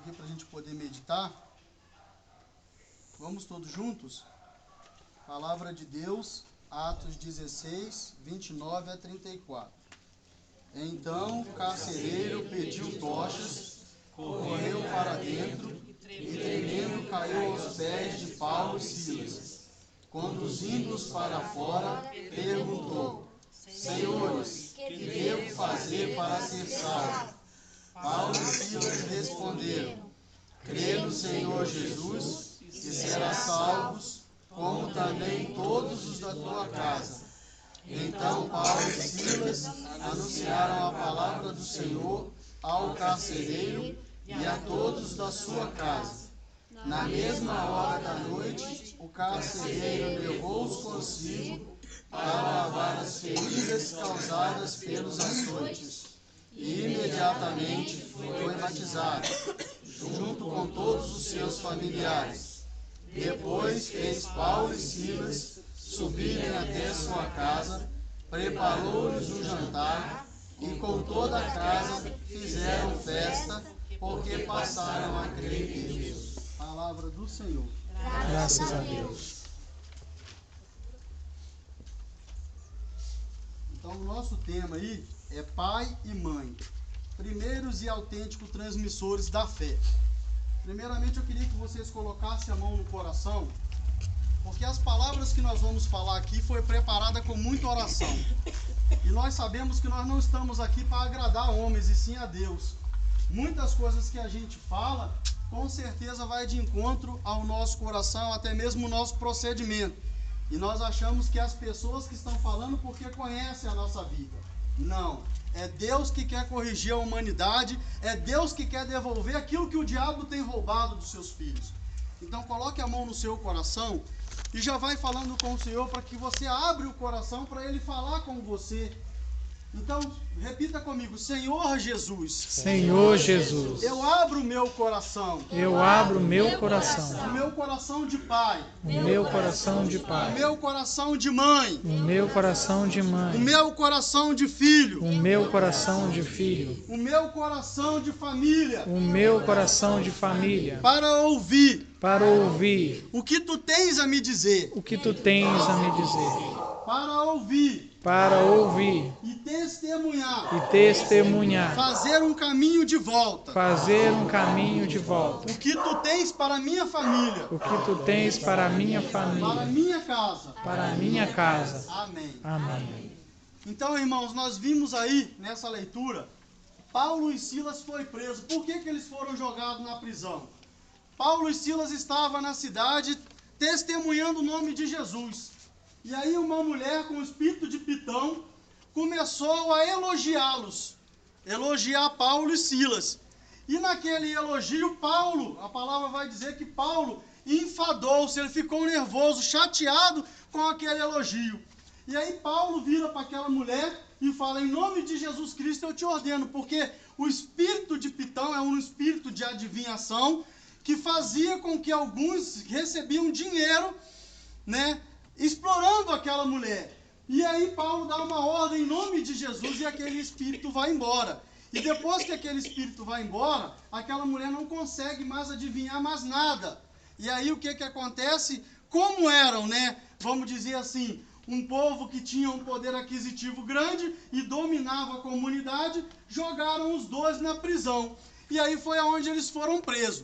aqui para a gente poder meditar. Vamos todos juntos? Palavra de Deus, Atos 16, 29 a 34. Então o carcereiro pediu tochas, correu para dentro e tremendo caiu aos pés de Paulo e Silas. Conduzindo-os para fora, perguntou: Senhores, que devo fazer para ser salvo? Paulo e Silas responderam: crê no Senhor Jesus e serás salvos, como também todos os da tua casa. Então Paulo e Silas anunciaram a palavra do Senhor ao carcereiro e a todos da sua casa. Na mesma hora da noite, o carcereiro levou-os consigo para lavar as feridas causadas pelos açoites. E imediatamente foi batizado, junto com todos os seus familiares. Depois fez Paulo e Silas subirem até sua casa, preparou-lhes o jantar, e com toda a casa fizeram festa, porque passaram a crer em Deus. Palavra do Senhor. Graças a Deus. Então, o nosso tema aí é pai e mãe, primeiros e autênticos transmissores da fé. Primeiramente, eu queria que vocês colocassem a mão no coração, porque as palavras que nós vamos falar aqui foi preparada com muita oração. E nós sabemos que nós não estamos aqui para agradar homens, e sim a Deus. Muitas coisas que a gente fala, com certeza vai de encontro ao nosso coração, até mesmo o nosso procedimento. E nós achamos que as pessoas que estão falando porque conhecem a nossa vida. Não. É Deus que quer corrigir a humanidade, é Deus que quer devolver aquilo que o diabo tem roubado dos seus filhos. Então coloque a mão no seu coração e já vai falando com o Senhor para que você abra o coração para Ele falar com você. Então, repita comigo: Senhor Jesus. Senhor Jesus. Eu abro o meu coração. Eu abro o meu coração. O meu coração de pai. O meu coração de O pai. meu coração de mãe. O meu coração de O mãe. meu coração de filho. O meu coração de filho. O meu coração de família. O meu coração de família. Para ouvir Para ouvir o que tu tens a me dizer. o que tu tens a me dizer. Para ouvir Para ouvir e testemunhar. e testemunhar. Fazer um caminho de volta. Fazer um caminho de volta. O que tu tens para a minha família. O que tu tens para a minha Para a família. minha casa. Para a minha casa. Amém. Amém. Então, irmãos, nós vimos aí, nessa leitura, Paulo e Silas foram presos. Por que eles foram jogados na prisão? Paulo e Silas estavam na cidade testemunhando o nome de Jesus. E aí uma mulher com espírito de pitão começou a elogiá-los. Elogiar Paulo e Silas. E naquele elogio, Paulo, a palavra vai dizer que Paulo enfadou-se, ele ficou nervoso, chateado com aquele elogio. E aí Paulo vira para aquela mulher e fala: em nome de Jesus Cristo eu te ordeno, porque o espírito de pitão é um espírito de adivinhação que fazia com que alguns recebiam dinheiro, né, explorando aquela mulher. E aí Paulo dá uma ordem em nome de Jesus e aquele espírito vai embora. E depois que aquele espírito vai embora, aquela mulher não consegue mais adivinhar mais nada. E aí o que acontece? Como eram, né, vamos dizer assim, um povo que tinha um poder aquisitivo grande e dominava a comunidade, jogaram os dois na prisão. E aí foi aonde eles foram presos.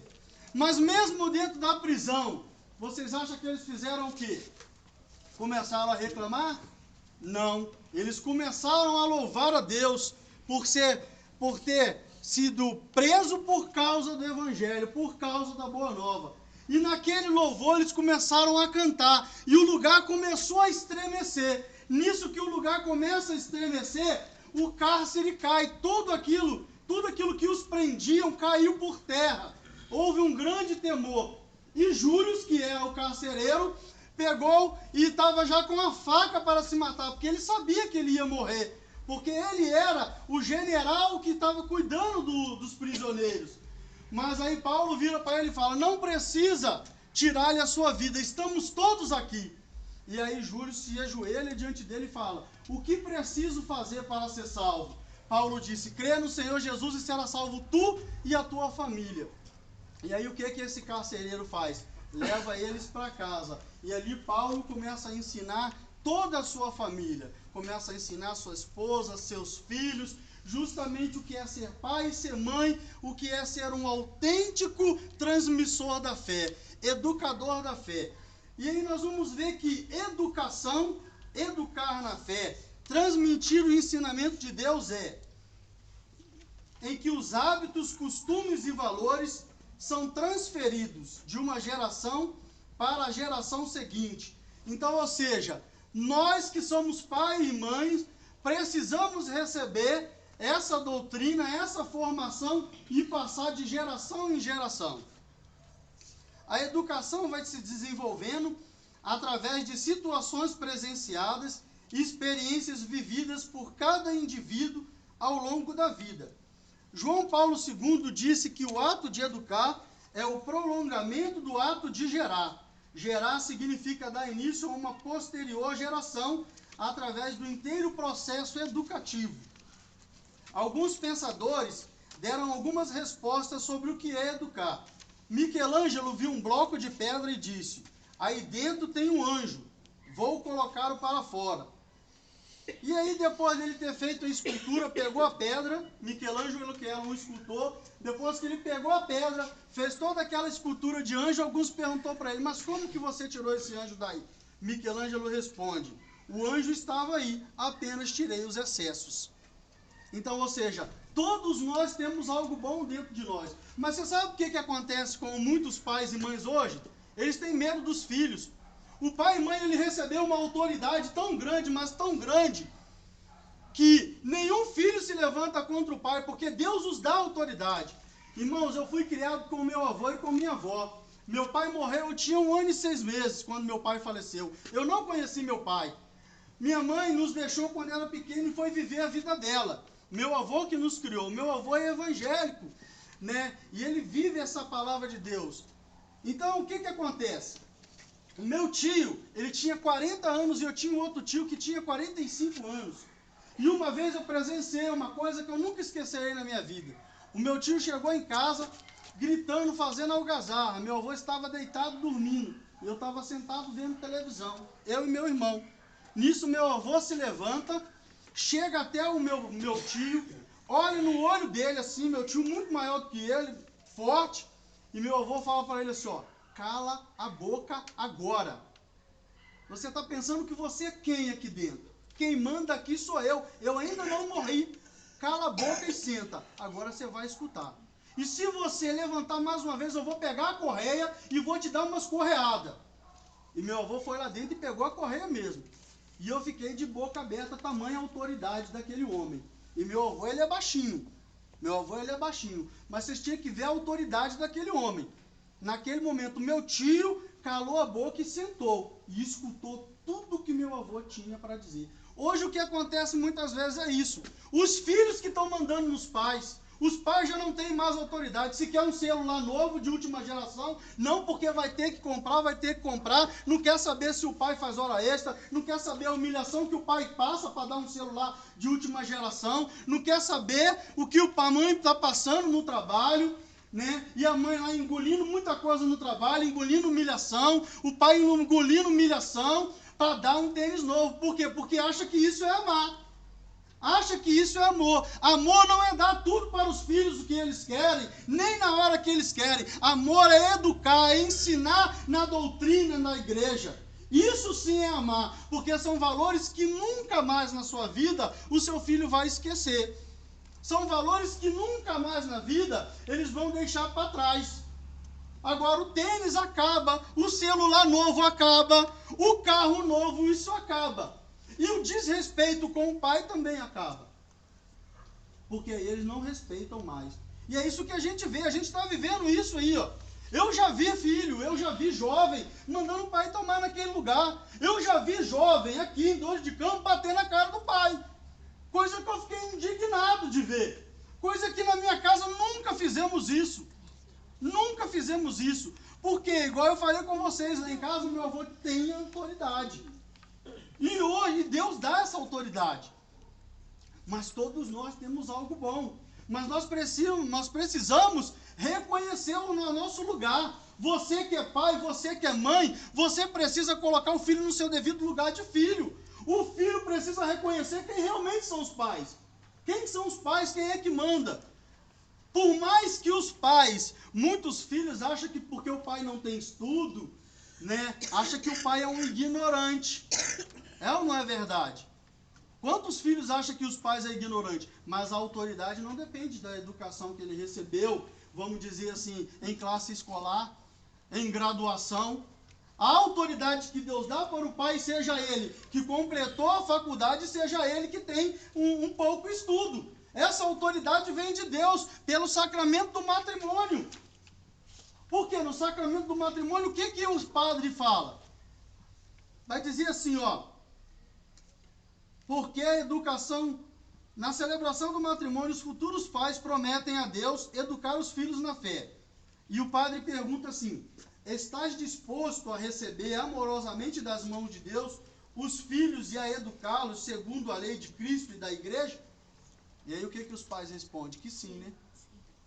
Mas mesmo dentro da prisão, vocês acham que eles fizeram o quê? Começaram a reclamar? Não. Eles começaram a louvar a Deus por ter sido preso por causa do Evangelho, por causa da Boa Nova. E naquele louvor eles começaram a cantar. E o lugar começou a estremecer. Nisso que o lugar começa a estremecer, o cárcere cai. Tudo aquilo que os prendiam caiu por terra. Houve um grande temor. E Júlio, que é o carcereiro, pegou e estava já com a faca para se matar, porque ele sabia que ele ia morrer. Porque ele era o general que estava cuidando dos prisioneiros. Mas aí Paulo vira para ele e fala: não precisa tirar-lhe a sua vida, estamos todos aqui. E aí Júlio se ajoelha diante dele e fala: o que preciso fazer para ser salvo? Paulo disse: crê no Senhor Jesus e será salvo tu e a tua família. E aí o que esse carcereiro faz? Leva eles para casa. E ali Paulo começa a ensinar toda a sua família. Começa a ensinar sua esposa, seus filhos, justamente o que é ser pai e ser mãe, o que é ser um autêntico transmissor da fé, educador da fé. E aí nós vamos ver que educação, educar na fé, transmitir o ensinamento de Deus em que os hábitos, costumes e valores são transferidos de uma geração para a geração seguinte. Então, ou seja, nós que somos pai e mãe, precisamos receber essa doutrina, essa formação e passar de geração em geração. A educação vai se desenvolvendo através de situações presenciadas e experiências vividas por cada indivíduo ao longo da vida. João Paulo II disse que o ato de educar é o prolongamento do ato de gerar. Gerar significa dar início a uma posterior geração através do inteiro processo educativo. Alguns pensadores deram algumas respostas sobre o que é educar. Michelangelo viu um bloco de pedra e disse: aí dentro tem um anjo, vou colocá-lo para fora. E aí, depois dele ter feito a escultura, pegou a pedra, Michelangelo, que era um escultor, depois que ele pegou a pedra, fez toda aquela escultura de anjo, alguns perguntou para ele: mas como que você tirou esse anjo daí? Michelangelo responde: o anjo estava aí, apenas tirei os excessos. Então, ou seja, todos nós temos algo bom dentro de nós. Mas você sabe o que acontece com muitos pais e mães hoje? Eles têm medo dos filhos. O pai e mãe, ele recebeu uma autoridade tão grande, mas tão grande, que nenhum filho se levanta contra o pai, porque Deus os dá autoridade. Irmãos, eu fui criado com meu avô e com minha avó. Meu pai morreu, eu tinha 1 ano e 6 meses quando meu pai faleceu. Eu não conheci meu pai. Minha mãe nos deixou quando era pequena e foi viver a vida dela. Meu avô que nos criou, meu avô é evangélico, né? E ele vive essa palavra de Deus. Então, o que acontece? O meu tio, ele tinha 40 anos e eu tinha um outro tio que tinha 45 anos. E uma vez eu presenciei uma coisa que eu nunca esquecerei na minha vida. O meu tio chegou em casa gritando, fazendo algazarra. Meu avô estava deitado dormindo. E eu estava sentado vendo televisão, eu e meu irmão. Nisso meu avô se levanta, chega até o meu tio, olha no olho dele assim, meu tio muito maior do que ele, forte. E meu avô fala para ele assim, ó: cala a boca agora. Você está pensando que você é quem aqui dentro? Quem manda aqui sou eu. Eu ainda não morri. Cala a boca e senta. Agora você vai escutar. E se você levantar mais uma vez, eu vou pegar a correia e vou te dar umas correadas. E meu avô foi lá dentro e pegou a correia mesmo. E eu fiquei de boca aberta, tamanha autoridade daquele homem. E meu avô, ele é baixinho. Meu avô, ele é baixinho. Mas vocês tinham que ver a autoridade daquele homem. Naquele momento, meu tio calou a boca e sentou. E escutou tudo que meu avô tinha para dizer. Hoje, o que acontece muitas vezes é isso. Os filhos que estão mandando nos pais. Os pais já não têm mais autoridade. Se quer um celular novo, de última geração, não, porque vai ter que comprar, não quer saber se o pai faz hora extra, não quer saber a humilhação que o pai passa para dar um celular de última geração, não quer saber o que a mãe está passando no trabalho, né? E a mãe lá engolindo muita coisa no trabalho, engolindo humilhação, o pai engolindo humilhação para dar um tênis novo. Por quê? Porque acha que isso é amar. Acha que isso é amor. Amor não é dar tudo para os filhos o que eles querem, nem na hora que eles querem. Amor é educar, é ensinar na doutrina da igreja. Isso sim é amar, porque são valores que nunca mais na sua vida o seu filho vai esquecer. São valores que nunca mais na vida eles vão deixar para trás. Agora o tênis acaba, o celular novo acaba, o carro novo, isso acaba. E o desrespeito com o pai também acaba. Porque eles não respeitam mais. E é isso que a gente vê, a gente está vivendo isso aí, ó. Eu já vi filho, eu já vi jovem mandando o pai tomar naquele lugar. Eu já vi jovem aqui em Dores de Campos bater na cara do pai. Coisa que eu fiquei indignado de ver. Coisa que na minha casa nunca fizemos isso. Nunca fizemos isso. Porque, igual eu falei com vocês, lá em casa meu avô tem autoridade. E hoje Deus dá essa autoridade. Mas todos nós temos algo bom. Mas nós precisamos reconhecer o nosso lugar. Você que é pai, você que é mãe, você precisa colocar o filho no seu devido lugar de filho. O filho precisa reconhecer quem realmente são os pais. Quem são os pais? Quem é que manda? Por mais que os pais, muitos filhos acham que porque o pai não tem estudo, né, acha que o pai é um ignorante. É ou não é verdade? Quantos filhos acham que os pais é ignorante? Mas a autoridade não depende da educação que ele recebeu, vamos dizer assim, em classe escolar, em graduação. A autoridade que Deus dá para o pai, seja ele que completou a faculdade, seja ele que tem um pouco estudo. Essa autoridade vem de Deus, pelo sacramento do matrimônio. Porque no sacramento do matrimônio, o que o padre fala? Vai dizer assim, ó. Porque a educação, na celebração do matrimônio, os futuros pais prometem a Deus educar os filhos na fé. E o padre pergunta assim: estás disposto a receber amorosamente das mãos de Deus os filhos e a educá-los segundo a lei de Cristo e da igreja? E aí o que os pais respondem? Que sim, né?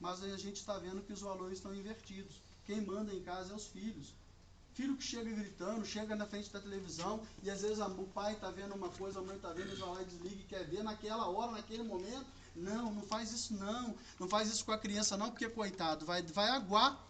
Mas aí a gente está vendo que os valores estão invertidos. Quem manda em casa é os filhos. Filho que chega gritando, chega na frente da televisão, e às vezes o pai está vendo uma coisa, a mãe está vendo, eles vão lá e desliga e quer ver naquela hora, naquele momento. Não faz isso não. Não faz isso com a criança não, porque coitado, vai aguar.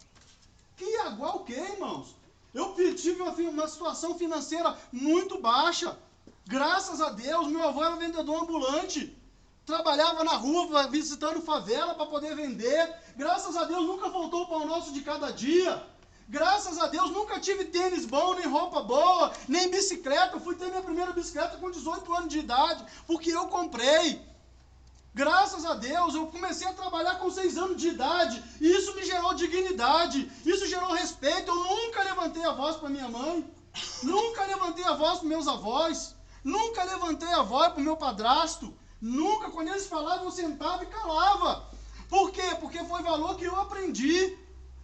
Que aguar o quê, irmãos? Eu tive uma situação financeira muito baixa. Graças a Deus, meu avô era vendedor ambulante. Trabalhava na rua, visitando favela para poder vender. Graças a Deus, nunca faltou o pão nosso de cada dia. Graças a Deus, nunca tive tênis bom, nem roupa boa, nem bicicleta. Eu fui ter minha primeira bicicleta com 18 anos de idade, porque eu comprei. Graças a Deus, eu comecei a trabalhar com 6 anos de idade, e isso me gerou dignidade, isso gerou respeito. Eu nunca levantei a voz para minha mãe, nunca levantei a voz para meus avós, nunca levantei a voz para o meu padrasto, nunca, quando eles falavam, eu sentava e calava. Por quê? Porque foi valor que eu aprendi.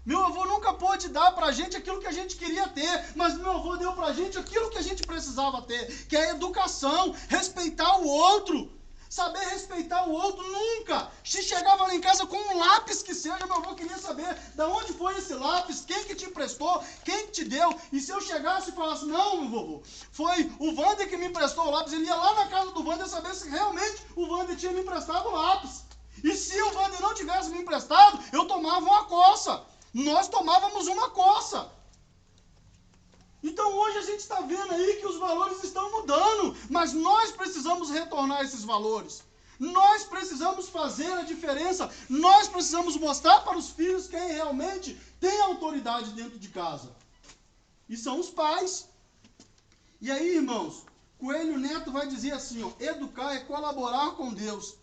Meu avô nunca pôde dar pra gente aquilo que a gente queria ter, mas meu avô deu pra gente aquilo que a gente precisava ter, que é a educação, respeitar o outro. Saber respeitar o outro nunca. Se chegava lá em casa com um lápis que seja, meu avô queria saber de onde foi esse lápis, quem que te emprestou, quem que te deu. E se eu chegasse e falasse, não, meu vovô, foi o Wander que me emprestou o lápis, ele ia lá na casa do Wander saber se realmente o Wander tinha me emprestado o lápis. E se o Wander não tivesse me emprestado, eu tomava uma coça. Nós tomávamos uma coça. Então hoje a gente está vendo aí que os valores estão mudando, mas nós precisamos retornar esses valores. Nós precisamos fazer a diferença. Nós precisamos mostrar para os filhos quem realmente tem autoridade dentro de casa. E são os pais. E aí, irmãos, Coelho Neto vai dizer assim, ó, educar é colaborar com Deus.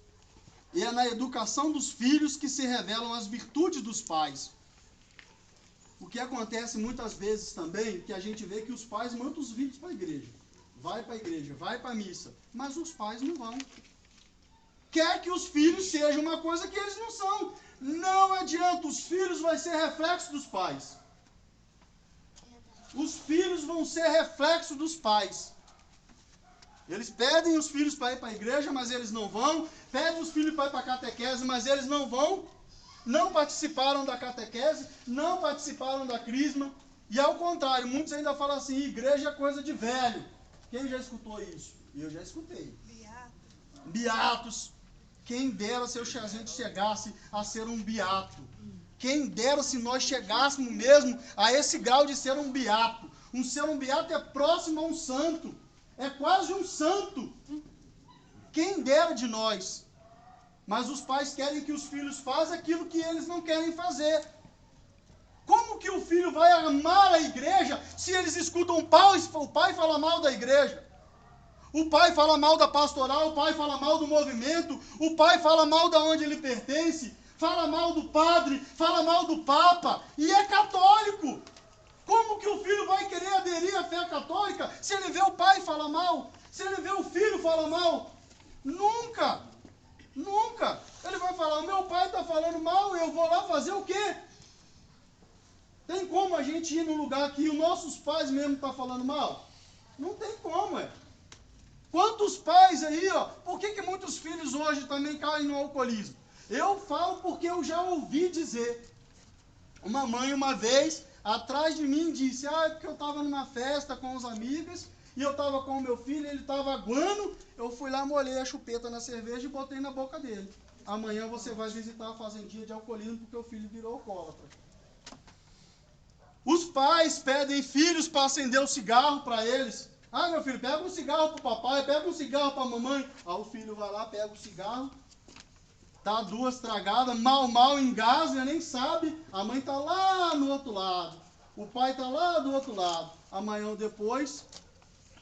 E é na educação dos filhos que se revelam as virtudes dos pais. O que acontece muitas vezes também, que a gente vê que os pais mandam os filhos para a igreja. Vai para a igreja, vai para a missa. Mas os pais não vão. Quer que os filhos sejam uma coisa que eles não são. Não adianta, os filhos vão ser reflexo dos pais. Os filhos vão ser reflexo dos pais. Eles pedem os filhos para ir para a igreja, mas eles não vão. Pedem os filhos para ir para a catequese, mas eles não vão. Não participaram da catequese, não participaram da crisma. E ao contrário, muitos ainda falam assim, igreja é coisa de velho. Quem já escutou isso? Eu já escutei. Beatos. Quem dera se a gente chegasse a ser um beato. Quem dera se nós chegássemos mesmo a esse grau de ser um beato. Ser um beato é próximo a um santo. É quase um santo. Quem dera de nós. Mas os pais querem que os filhos façam aquilo que eles não querem fazer. Como que o filho vai amar a igreja se eles escutam o pai falar mal da igreja? O pai fala mal da pastoral, o pai fala mal do movimento, o pai fala mal de onde ele pertence, fala mal do padre, fala mal do papa, e é católico. Como que o filho vai querer aderir à fé católica se ele vê o pai falar mal? Se ele vê o filho falar mal? Nunca! Nunca! Ele vai falar, meu pai está falando mal, eu vou lá fazer o quê? Tem como a gente ir num lugar que os nossos pais mesmo estão falando mal? Não tem como, é. Quantos pais aí, ó, por que muitos filhos hoje também caem no alcoolismo? Eu falo porque eu já ouvi dizer. Uma mãe, uma vez, atrás de mim, disse, é porque eu estava numa festa com os amigos, e eu estava com o meu filho, ele estava aguando, eu fui lá, molhei a chupeta na cerveja e botei na boca dele. Amanhã você vai visitar a fazendinha de alcoolismo porque o filho virou alcoólatra. Os pais pedem filhos para acender o cigarro para eles. Ah, meu filho, pega um cigarro para o papai, pega um cigarro para a mamãe. Aí o filho vai lá, pega o cigarro, dá duas tragadas, mal engasga, nem sabe. A mãe está lá no outro lado, o pai está lá do outro lado. Amanhã ou depois,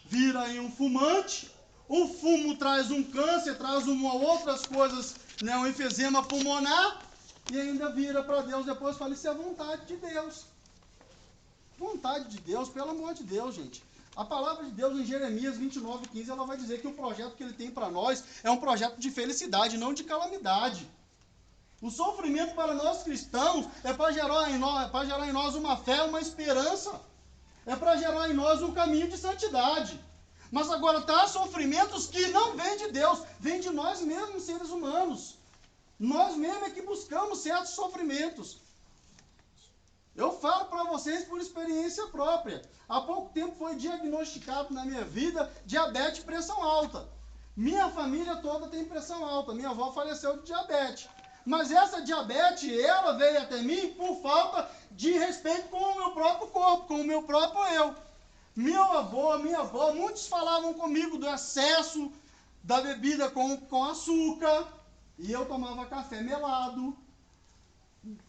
vira aí um fumante. O fumo traz um câncer, traz outras coisas, né, um enfisema pulmonar, e ainda vira para Deus depois e fala, isso é vontade de Deus. Vontade de Deus, pelo amor de Deus, gente. A palavra de Deus em Jeremias 29:15, ela vai dizer que o projeto que ele tem para nós é um projeto de felicidade, não de calamidade. O sofrimento para nós cristãos é para gerar em nós uma fé, uma esperança. É para gerar em nós um caminho de santidade. Mas agora há sofrimentos que não vêm de Deus, vêm de nós mesmos, seres humanos. Nós mesmos é que buscamos certos sofrimentos. Eu falo para vocês por experiência própria. Há pouco tempo foi diagnosticado na minha vida diabetes e pressão alta. Minha família toda tem pressão alta. Minha avó faleceu de diabetes. Mas essa diabetes, ela veio até mim por falta de respeito com o meu próprio corpo, com o meu próprio eu. Meu avô, minha avó, muitos falavam comigo do excesso da bebida com açúcar. E eu tomava café melado.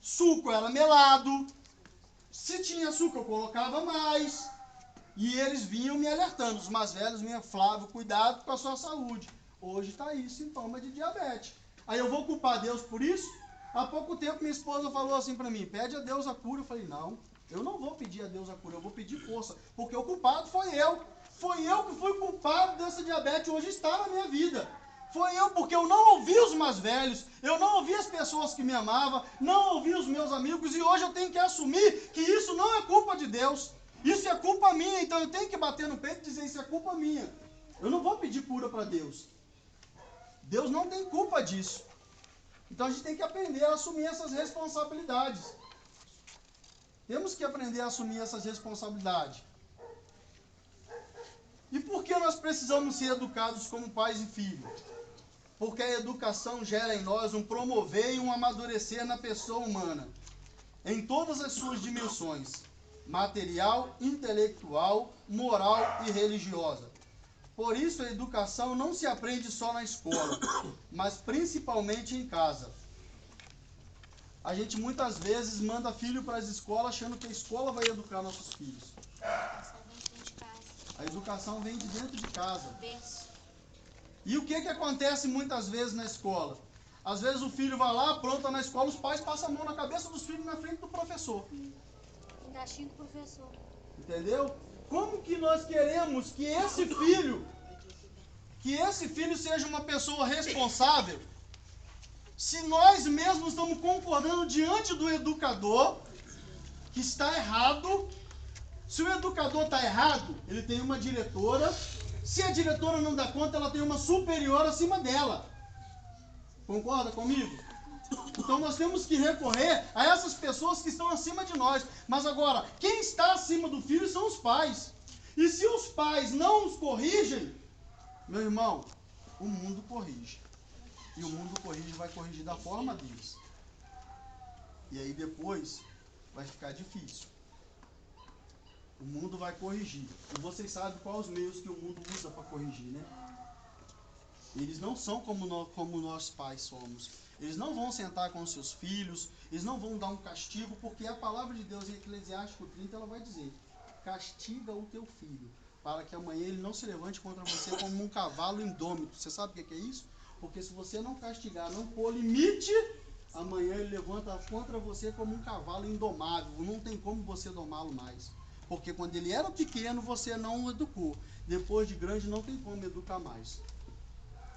Suco era melado. Se tinha açúcar, eu colocava mais. E eles vinham me alertando. Os mais velhos vinham, Flávio, cuidado com a sua saúde. Hoje está aí, sintoma de diabetes. Aí eu vou culpar Deus por isso? Há pouco tempo minha esposa falou assim para mim, pede a Deus a cura. Eu falei, não, eu não vou pedir a Deus a cura, eu vou pedir força. Porque o culpado foi eu. Foi eu que fui culpado dessa diabetes, hoje está na minha vida. Foi eu, porque eu não ouvi os mais velhos, eu não ouvi as pessoas que me amavam, não ouvi os meus amigos, e hoje eu tenho que assumir que isso não é culpa de Deus. Isso é culpa minha, então eu tenho que bater no peito e dizer, isso é culpa minha. Eu não vou pedir cura para Deus. Deus não tem culpa disso. Então a gente tem que aprender a assumir essas responsabilidades. Temos que aprender a assumir essas responsabilidades. E por que nós precisamos ser educados como pais e filhos? Porque a educação gera em nós um promover e um amadurecer na pessoa humana, em todas as suas dimensões, material, intelectual, moral e religiosa. Por isso a educação não se aprende só na escola, mas principalmente em casa. A gente muitas vezes manda filho para as escolas achando que a escola vai educar nossos filhos. A educação vem de dentro de casa. E o que acontece muitas vezes na escola? Às vezes o filho vai lá, apronta na escola, os pais passam a mão na cabeça dos filhos na frente do professor. Caixinho do professor. Entendeu? Como que nós queremos que esse filho seja uma pessoa responsável, se nós mesmos estamos concordando diante do educador que está errado? Se o educador está errado, ele tem uma diretora. Se a diretora não dá conta, ela tem uma superior acima dela. Concorda comigo? Então nós temos que recorrer a essas pessoas que estão acima de nós. Mas agora, quem está acima do filho são os pais. E se os pais não os corrigem, meu irmão, o mundo corrige. E o mundo corrige, vai corrigir da forma deles. E aí depois vai ficar difícil. O mundo vai corrigir. E vocês sabem quais os meios que o mundo usa para corrigir, né? Eles não são como nós pais somos. Eles não vão sentar com os seus filhos, eles não vão dar um castigo, porque a palavra de Deus em Eclesiástico 30, ela vai dizer, castiga o teu filho, para que amanhã ele não se levante contra você como um cavalo indômito. Você sabe o que é isso? Porque se você não castigar, não pôr limite, amanhã ele levanta contra você como um cavalo indomável. Não tem como você domá-lo mais. Porque quando ele era pequeno, você não o educou. Depois de grande, não tem como educar mais.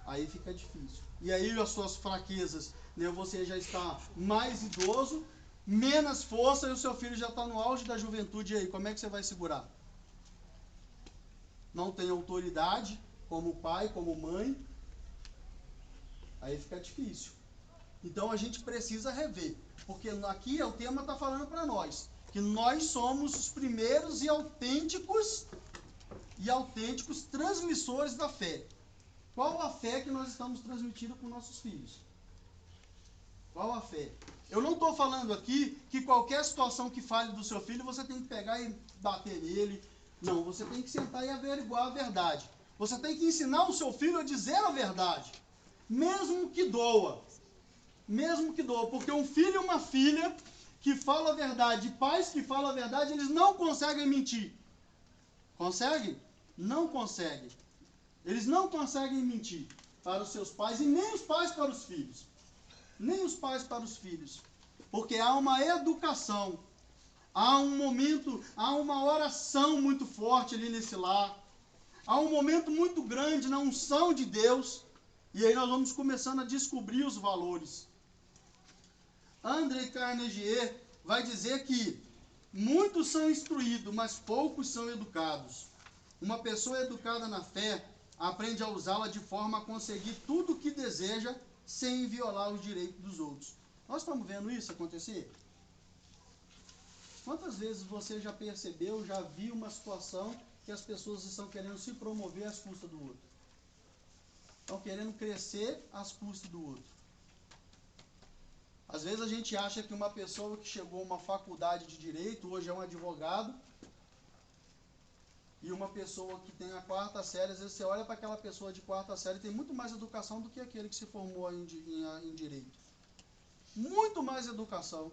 Aí fica difícil. E aí as suas fraquezas, né? Você já está mais idoso, menos força, e o seu filho já está no auge da juventude. E aí, como é que você vai segurar? Não tem autoridade, como pai, como mãe. Aí fica difícil. Então a gente precisa rever, porque aqui o tema está falando para nós, que nós somos os primeiros e autênticos transmissores da fé. Qual a fé que nós estamos transmitindo para os nossos filhos? Qual a fé? Eu não estou falando aqui que qualquer situação que fale do seu filho, você tem que pegar e bater nele. Não, você tem que sentar e averiguar a verdade. Você tem que ensinar o seu filho a dizer a verdade, mesmo que doa. Mesmo que doa, porque um filho e uma filha que falam a verdade, pais que falam a verdade, eles não conseguem mentir. Conseguem? Não conseguem. Eles não conseguem mentir para os seus pais e nem os pais para os filhos. Nem os pais para os filhos. Porque há uma educação, há um momento, há uma oração muito forte ali nesse lar. Há um momento muito grande na unção de Deus. E aí nós vamos começando a descobrir os valores. André Carnegie vai dizer que muitos são instruídos, mas poucos são educados. Uma pessoa educada na fé aprende a usá-la de forma a conseguir tudo o que deseja sem violar os direitos dos outros. Nós estamos vendo isso acontecer? Quantas vezes você já percebeu, já viu uma situação que as pessoas estão querendo se promover às custas do outro? Estão querendo crescer às custas do outro. Às vezes a gente acha que uma pessoa que chegou a uma faculdade de direito, hoje é um advogado, e uma pessoa que tem a 4ª série, às vezes você olha para aquela pessoa de 4ª série e tem muito mais educação do que aquele que se formou em direito. Muito mais educação.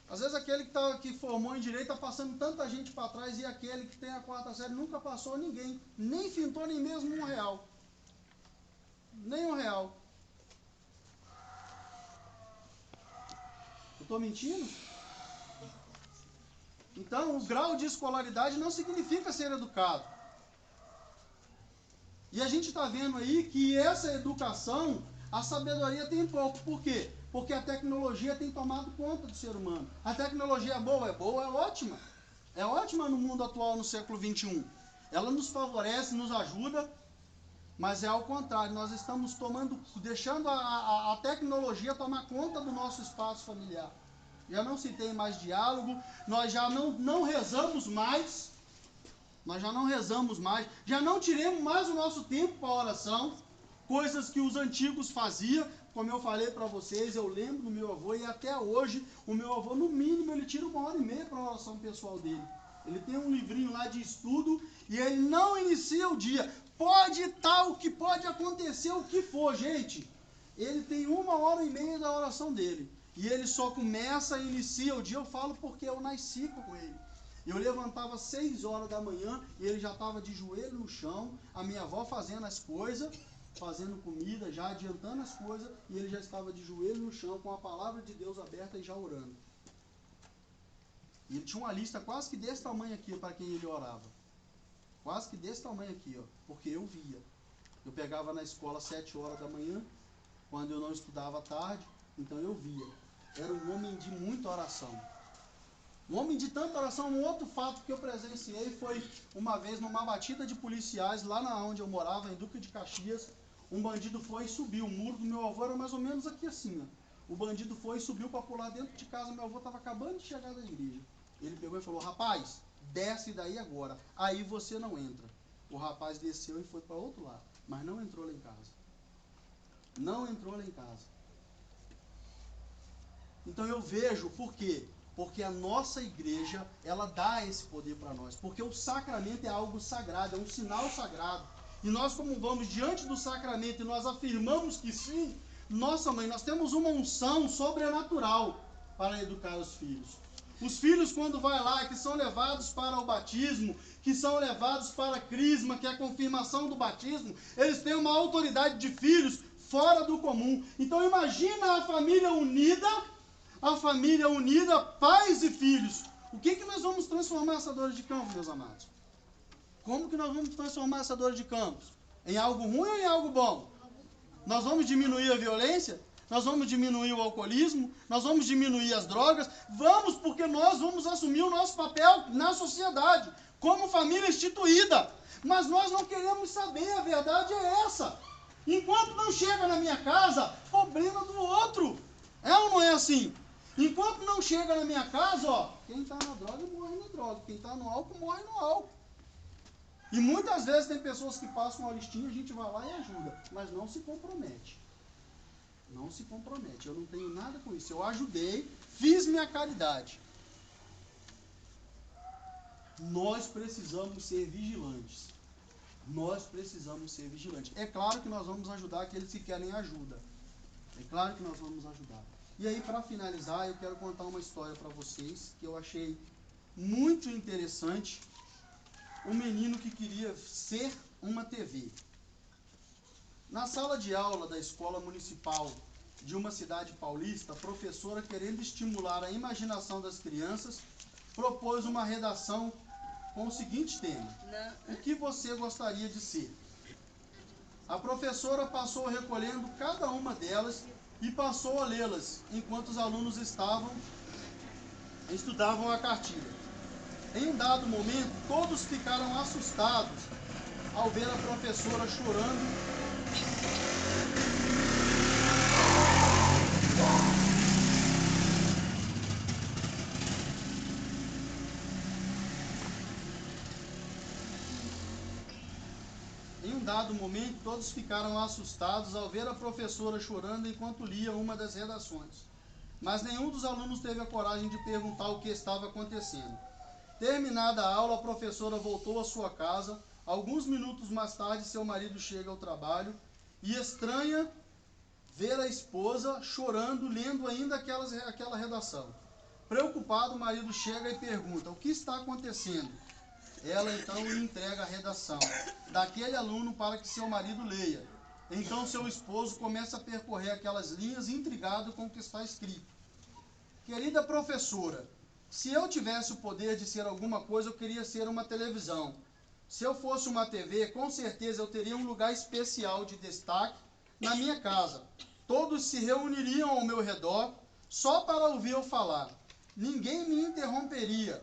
Às vezes aquele que formou em direito está passando tanta gente para trás e aquele que tem a 4ª série nunca passou ninguém, nem fintou nem mesmo R$1. Nem R$1. Eu estou mentindo? Então, o grau de escolaridade não significa ser educado. E a gente está vendo aí que essa educação, a sabedoria tem pouco. Por quê? Porque a tecnologia tem tomado conta do ser humano. A tecnologia é boa, é ótima. É ótima no mundo atual, no século XXI. Ela nos favorece, nos ajuda, mas é ao contrário. Nós estamos deixando a tecnologia tomar conta do nosso espaço familiar. Já não se tem mais diálogo, nós já não rezamos mais, já não tiremos mais o nosso tempo para a oração, coisas que os antigos faziam, como eu falei para vocês, eu lembro do meu avô, e até hoje, o meu avô, no mínimo, ele tira 1h30 para a oração pessoal dele. Ele tem um livrinho lá de estudo, e ele não inicia o dia. Pode estar o que pode acontecer, o que for, gente. Ele tem 1h30 da oração dele. E ele só começa e inicia o dia, eu falo porque eu nasci com ele. Eu levantava 6 horas da manhã e ele já estava de joelho no chão, a minha avó fazendo as coisas, fazendo comida, já adiantando as coisas, e ele já estava de joelho no chão com a palavra de Deus aberta e já orando. E ele tinha uma lista quase que desse tamanho aqui para quem ele orava. Quase que desse tamanho aqui, ó, porque eu via. Eu pegava na escola 7 horas da manhã, quando eu não estudava à tarde, então eu via. Era um homem de muita oração. Um homem de tanta oração. Um outro fato que eu presenciei foi uma vez numa batida de policiais, lá onde eu morava, em Duque de Caxias. Um bandido foi e subiu. O muro do meu avô era mais ou menos aqui assim, ó. O bandido foi e subiu para pular dentro de casa. Meu avô estava acabando de chegar da igreja. Ele pegou e falou: rapaz, desce daí agora. Aí você não entra. O rapaz desceu e foi para outro lado. Mas não entrou lá em casa. Não entrou lá em casa. Então eu vejo, por quê? Porque a nossa igreja, ela dá esse poder para nós. Porque o sacramento é algo sagrado, é um sinal sagrado. E nós, como vamos diante do sacramento e nós afirmamos que sim, nossa mãe, nós temos uma unção sobrenatural para educar os filhos. Os filhos, quando vai lá, que são levados para o batismo, que são levados para a crisma, que é a confirmação do batismo, eles têm uma autoridade de filhos fora do comum. Então imagina a família unida, pais e filhos. O que nós vamos transformar essa dor de campo, meus amados? Como que nós vamos transformar essa dor de campo? Em algo ruim ou em algo bom? Nós vamos diminuir a violência? Nós vamos diminuir o alcoolismo? Nós vamos diminuir as drogas? Vamos, porque nós vamos assumir o nosso papel na sociedade, como família instituída. Mas nós não queremos saber, a verdade é essa. Enquanto não chega na minha casa, problema do outro. É ou não é assim? Enquanto não chega na minha casa, ó, quem está na droga morre na droga, quem está no álcool morre no álcool. E muitas vezes tem pessoas que passam uma listinha, a gente vai lá e ajuda, mas não se compromete. Não se compromete, eu não tenho nada com isso. Eu ajudei, fiz minha caridade. Nós precisamos ser vigilantes. Nós precisamos ser vigilantes. É claro que nós vamos ajudar aqueles que querem ajuda. É claro que nós vamos ajudar. E aí, para finalizar, eu quero contar uma história para vocês que eu achei muito interessante. Um menino que queria ser uma TV. Na sala de aula da escola municipal de uma cidade paulista, a professora, querendo estimular a imaginação das crianças, propôs uma redação com o seguinte tema: o que você gostaria de ser? A professora passou recolhendo cada uma delas e passou a lê-las, enquanto os alunos estudavam a cartilha. Em um dado momento, todos ficaram assustados ao ver a professora chorando. Em um dado momento, todos ficaram assustados ao ver a professora chorando enquanto lia uma das redações. Mas nenhum dos alunos teve a coragem de perguntar o que estava acontecendo. Terminada a aula, a professora voltou à sua casa. Alguns minutos mais tarde, seu marido chega ao trabalho e estranha ver a esposa chorando, lendo ainda aquela redação. Preocupado, o marido chega e pergunta: o que está acontecendo? Ela então lhe entrega a redação daquele aluno para que seu marido leia. Então seu esposo começa a percorrer aquelas linhas, intrigado com o que está escrito. Querida professora, se eu tivesse o poder de ser alguma coisa, eu queria ser uma televisão. Se eu fosse uma TV, com certeza eu teria um lugar especial de destaque na minha casa. Todos se reuniriam ao meu redor só para ouvir eu falar. Ninguém me interromperia.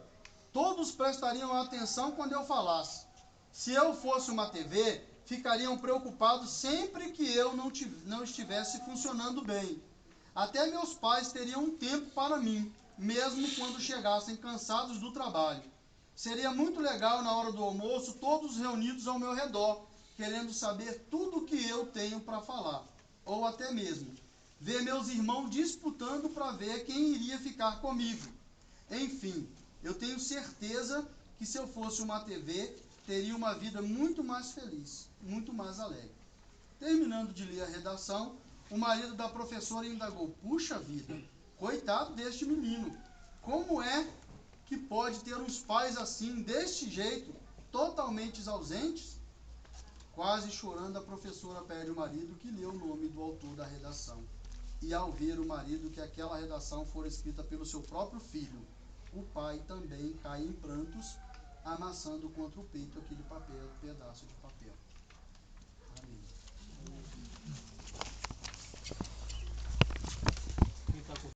Todos prestariam atenção quando eu falasse. Se eu fosse uma TV, ficariam preocupados sempre que eu não estivesse funcionando bem. Até meus pais teriam um tempo para mim, mesmo quando chegassem cansados do trabalho. Seria muito legal na hora do almoço, todos reunidos ao meu redor, querendo saber tudo o que eu tenho para falar. Ou até mesmo ver meus irmãos disputando para ver quem iria ficar comigo. Enfim, eu tenho certeza que se eu fosse uma TV, teria uma vida muito mais feliz, muito mais alegre. Terminando de ler a redação, o marido da professora indagou: puxa vida, coitado deste menino, como é que pode ter uns pais assim, deste jeito, totalmente ausentes? Quase chorando, a professora pede ao marido que lê o nome do autor da redação. E ao ver o marido que aquela redação fora escrita pelo seu próprio filho, o pai também cai em prantos, amassando contra o peito aquele pedaço de papel.